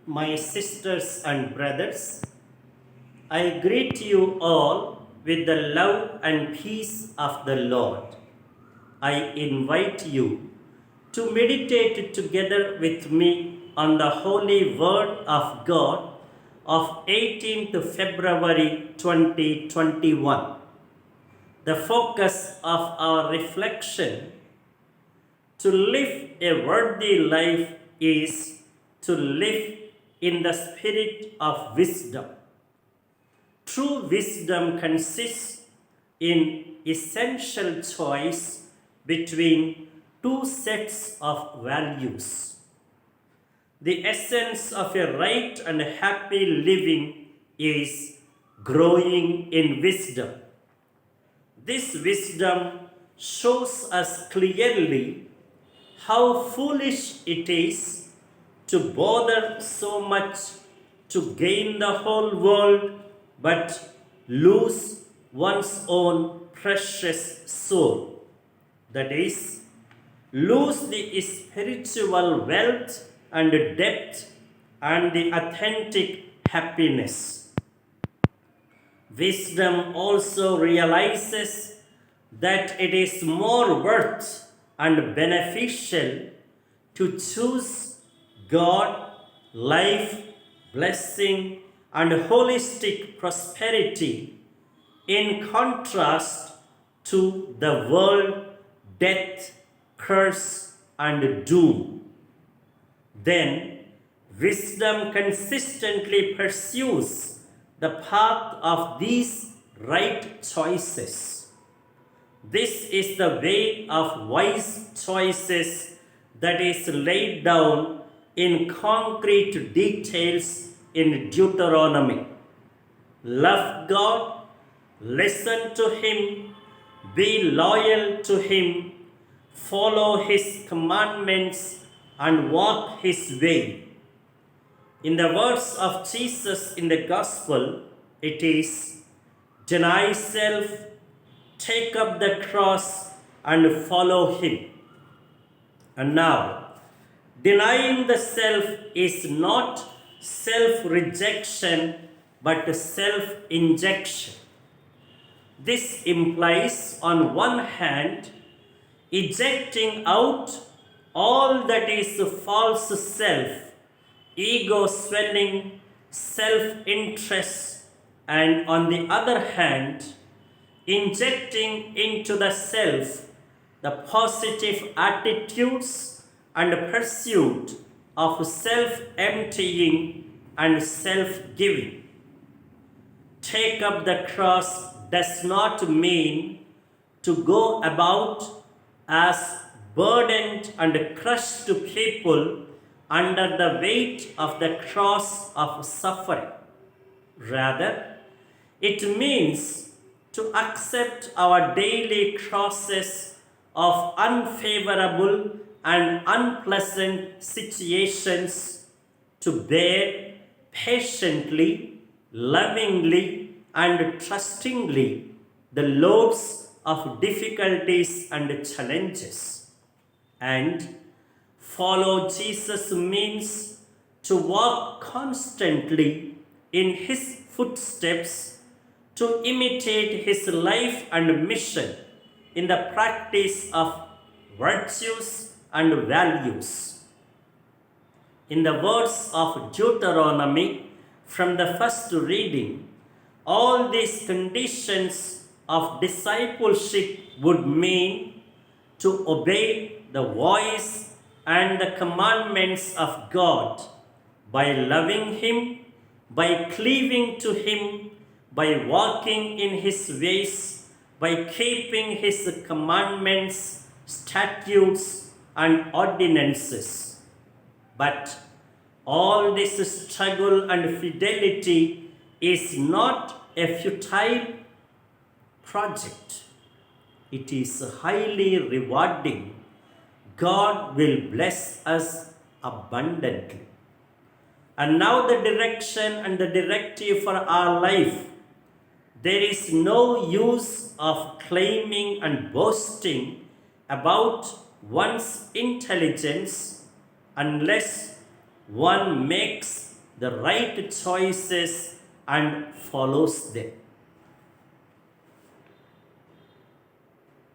My sisters and brothers, I greet you all with the love and peace of the Lord. I invite you to meditate together with me on the Holy Word of God of 18th February 2021. The focus of our reflection: to live a worthy life is to live in the spirit of wisdom. True wisdom consists in essential choice between two sets of values. The essence of a right and happy living is growing in wisdom. This wisdom shows us clearly how foolish it is to bother so much to gain the whole world but lose one's own precious soul. That is, lose the spiritual wealth and depth and the authentic happiness. Wisdom also realizes that it is more worth and beneficial to choose God, life, blessing, and holistic prosperity in contrast to the world, death, curse, and doom. Then, wisdom consistently pursues the path of these right choices. This is the way of wise choices that is laid down in concrete details in Deuteronomy. Love God, listen to Him, be loyal to Him, follow His commandments, and walk His way. In the words of Jesus in the Gospel, it is, deny self, take up the cross, and follow Him. And now, denying the self is not self-rejection but self-injection. This implies, on one hand, ejecting out all that is false self, ego-swelling, self-interest, and on the other hand, injecting into the self the positive attitudes and pursuit of self-emptying and self-giving. Take up the cross does not mean to go about as burdened and crushed people under the weight of the cross of suffering. Rather, it means to accept our daily crosses of unfavorable and unpleasant situations, to bear patiently, lovingly, and trustingly the loads of difficulties and challenges. And follow Jesus means to walk constantly in His footsteps, to imitate His life and mission in the practice of virtues and values. In the words of Deuteronomy from the first reading, all these conditions of discipleship would mean to obey the voice and the commandments of God by loving Him, by cleaving to Him, by walking in His ways, by keeping His commandments, statutes, and ordinances. But all this struggle and fidelity is not a futile project. It is highly rewarding. God will bless us abundantly. And now the direction and the directive for our life. There is no use of claiming and boasting about one's intelligence unless one makes the right choices and follows them.